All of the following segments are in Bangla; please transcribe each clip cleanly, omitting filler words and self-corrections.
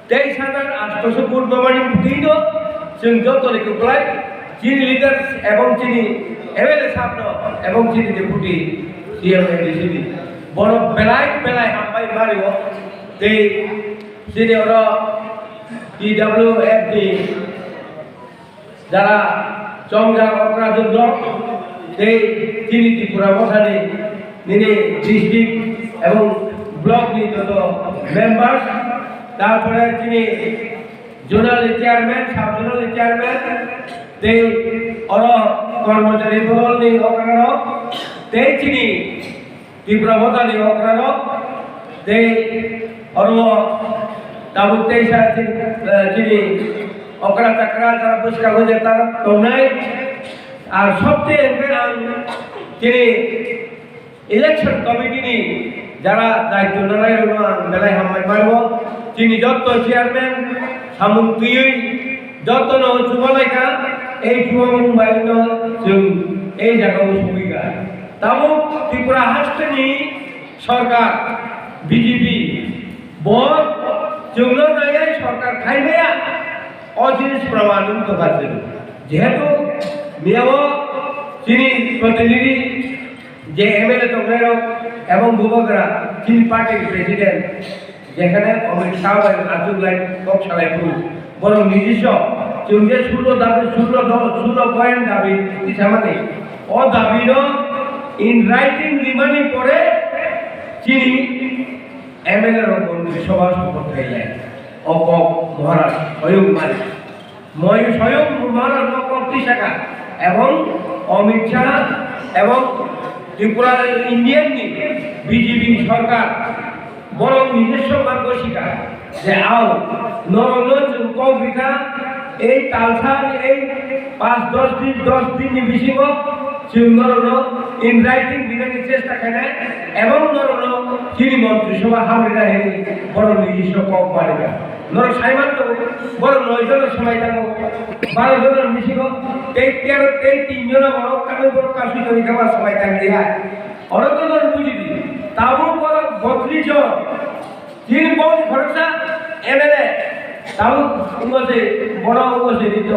23,800 ভোট প্রমাণিত কিন্তু जों যতলৈকে চিনি লিডার এবং চিনি এমএলএ সাহেব এবং চিনি ডেপুটি সিএম এডিসিডি বড় বেলায় হামবাই মারিব তে চিনি ওর পিডব্লিউএফডি যারা চংগা অপরাধ সেই চিনি ত্রিপুরা মশানি নিনে ডিস্ট্রিক্ট এবং ব্লক নি যত মেম্বার তারপরে তিনি zonal chairman sub zonal chairman তে অর কর্মচারী বদল নি অকরার তে চিনি ত্রিপুরা মশানি অকরার তে অর তাবু তেইশা চিনি অকরা চাকরা যারা পুরস্কার হয়ে তার তোমরাই আর সবচেয়ে তিনি ইলেকশন কমিটি নি যারা দায়িত্ব নেয় মেলায় হামাই মারব তিনি যত চেয়ারম্যান সামন্ত্রী যত যুবলেখা এই যুবমুম্বাই এই জায়গায় সুবিধা তাও ত্রিপুরা হাসতেনি সরকার বিজেপি বড় जोंनो नायै सरकार खायनाया अजिनिस प्रमाण करते जेहेतु बेयाव चिनी प्रतिनिधि जे एमएलए दंनाय एवं बुबग्रा चिनी पार्टी प्रेसिडेंट जेखाने अमित शाह आजुगलाय कक सालायफुर बर निजिस जों जे 16 पॉइंट दाबी हिसाबै अ दाबिर इन राइटिंग लिमानि परे चिनी एमएलए मंत्री सभा शपथ खाइले अकप महाराज स्वयं मालिक मैं स्वयं महाराज नकपति शाखा एवं अमित शाह एवं त्रिपुरा इंडियन बीजेपी सरकार बरं নিজস্ব मार्गदर्शिका जे आओ नरनो कबिका এই তালসার এই 5-10 দিন বিশিব চিংনরনো ইন রাইটিং বিনানি চেষ্টা করে এবং নরনো চিনি মন্ত্রিসভা হামরিরা হে বড় নিজস্ব কম পারেগা নর সাইমান তো বড় 9 জনের সময় থাকো 12 জনের মিশিব এই 3 জন বড় কানে বড় কাশি ধরে খাবার সময় থাকলে হয় অরতনের বুঝিবি তাও বড় 32 জন চিন বহু খরচা এমএলএ তাও উঙ্গসে বড় উঙ্গসে দিত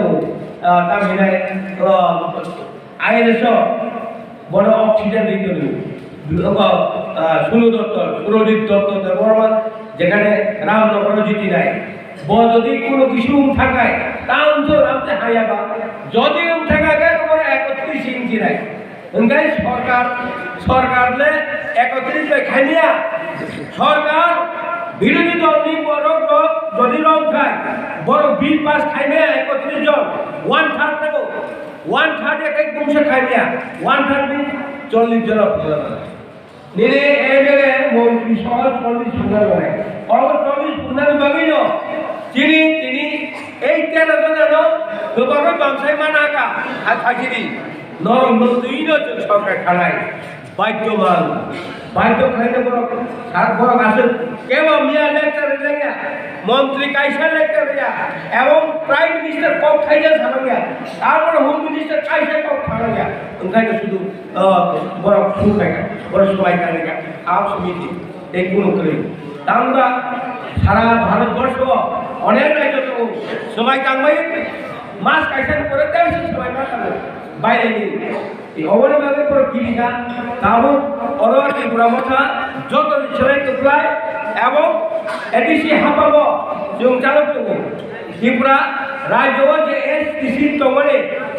তামিলাই আইএলএস বড় অক্সিজেন দিত সুনু দত্ত সুরজিৎ দত্ত দেববর্মা যেখানে রামনগর জিতি নাই যদি কোনো কিছু থাকায় তা অঞ্চল আপনি হাইয়াবা যদি থাকায় তোমার 31 ইঞ্চি নাই ওখানে সরকারলে 31 বাই খাইনিয়া সরকার বিরোধী দল নি বড় যদি রং খায় বড় বিল পাস খাইবে 31 জন 1/3 দেব 1/3 এক বংশে খাইনিয়া 1/3 দিন 40 জন নিরে এমএলএ মন্ত্রী সহ 40 সুন্দর করে অল 40 সুন্দর বাবিনো তিনি এই 13 জনের গোবরে বাংশাই মানাকা আর থাকিরি নরম দুইন সরকার খানায় বাদ্যমান বাদ্য খাইতে বড় সার বড় আসে কেবল মিয়া লেকচার লেগে মন্ত্রী কাইসা লেকচার দিয়া এবং প্রাইম মিনিস্টার কপ খাইয়া সামনে তারপর হোম মিনিস্টার কাইসা কপ খাইয়া ওখানে শুধু বড় ফুল খাইয়া বড় সবাই খাইয়া আপ সমিতি এই কোন করে আমরা সারা ভারতবর্ষ অনেক রাজ্য তো সবাই কামাই মাস কাইসা করে দেয় সবাই না বাইরে এই অবনভাবে করে কিলিকা তাও অরওয়াটি ব্রহ্মটা যত ছেলে টুকলায় এবং এডিসি হাপাব जों চালক দেব ত্রিপুরা রাজ্য যে এসটিসি তমনে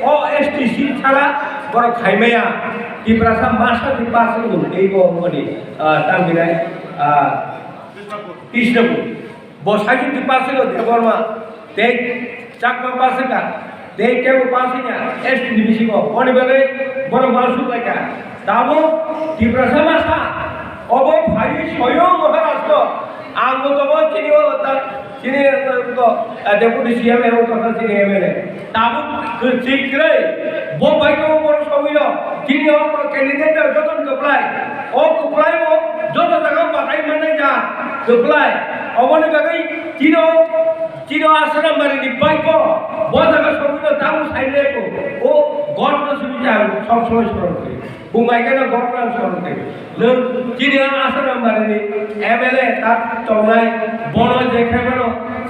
ও এসটিসি ছাড়া বড় খাইমায়া ত্রিপুরা সাম মাসা পাস এই বমনি তামিলাই কৃষ্ণপুর বসাইটি পাশে দেববর্মা দেখ চাকমা পাশে কা দেখ কেউ পাশে না এসটি ডিভিসি কো অনিভাবে বড় মানুষ লেখা তাবো ত্রিপুরা সামাসা অব ভাই স্বয়ং মহারাষ্ট্র আঙ্গতব চিনিও চিনি তো ডেপুটি সিএম এবং তথা চিনি এমএলএ তাবো শীঘ্রে বো ভাইকে বড় সবিল চিনি ও ক্যান্ডিডেট যতন কপ্লাই ও কপ্লাই ও যত জায়গা বাতাই মানে যা কপ্লাই অবনিভাবে চিনো আসনা মারি বাইক বো জায়গা সবিল তাবো সাইলে ও গড় সুবিধা সব সময় স্মরণ করি বুমাইকানা ঘটনা স্মরণ করি চিনি আসনা মারি এমএলএ তার তমলাই বড় দেখে গেল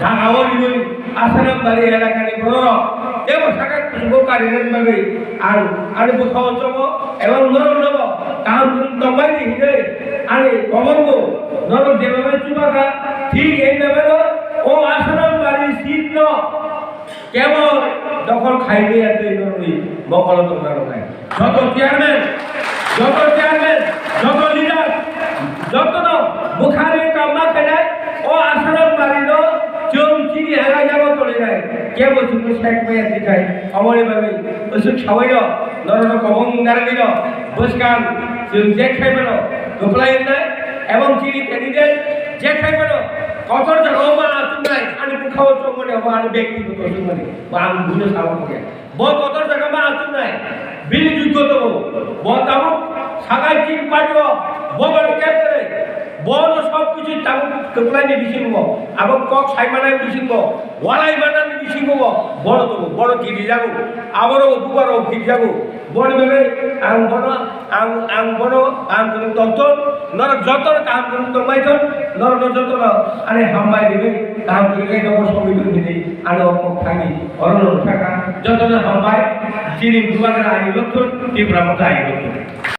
ঢাকাওয়ারি আসারাম বাড়ি এলাকানি বড় এবং সাকাত সুবকারীদের ভাবে আর বুখাও চব এবং নরম নব কাম তম্বাই হিদে আরে কবঙ্গ নরম যেভাবে চুবাকা ঠিক এইভাবে ও আসারাম বাড়ি শীত কেবল দখল খাইলে এত নরমি মকল তোমরা নয় যত চেয়ারম্যান যত লিডার যত বুখারে কামনা খেলায় ও আসারাম বাড়ির চিনি হেলাই যাব চলে যায় কে বলছিল শেখ মেয়ে দিখায় অমরে ভাবে ওষুধ খাওয়াইল নরন কবং দাঁড়িয়ে দিল বসকান যে খাইবেন গোপলাই নাই এবং চিনি টেনি দেন যে খাইবেন কত জায়গা মা তুমি আমি খাওয়া চমনে আমি ব্যক্তিগত চমনে বা আমি ভুলে খাওয়া করে কত জায়গা মা তুমি বিল যোগ্য দেবো তামুক সাগাই চিন পাইব ববার ক্যাপ করে বড় সব কিছু তামুক গোপলাই বিছিব আবার কক সাইমানায় বিছিব ওয়ালাই বানানি বিছিব বড় দেবো বড় গিরি যাবো আবারও দুবারও গিরি যাবো বড় ভেবে আং বড় কাম করুন তন্তর নর যত কাম করুন তোমাইতন নর যত আরে হাম্বাই দিবে কাম করে নবর সমিতি দিবে আরে অপক থাকি অরণ থাকা যত হাম্বাই চিনি দুবার আই লক্ষ তীব্র মতো আই লক্ষ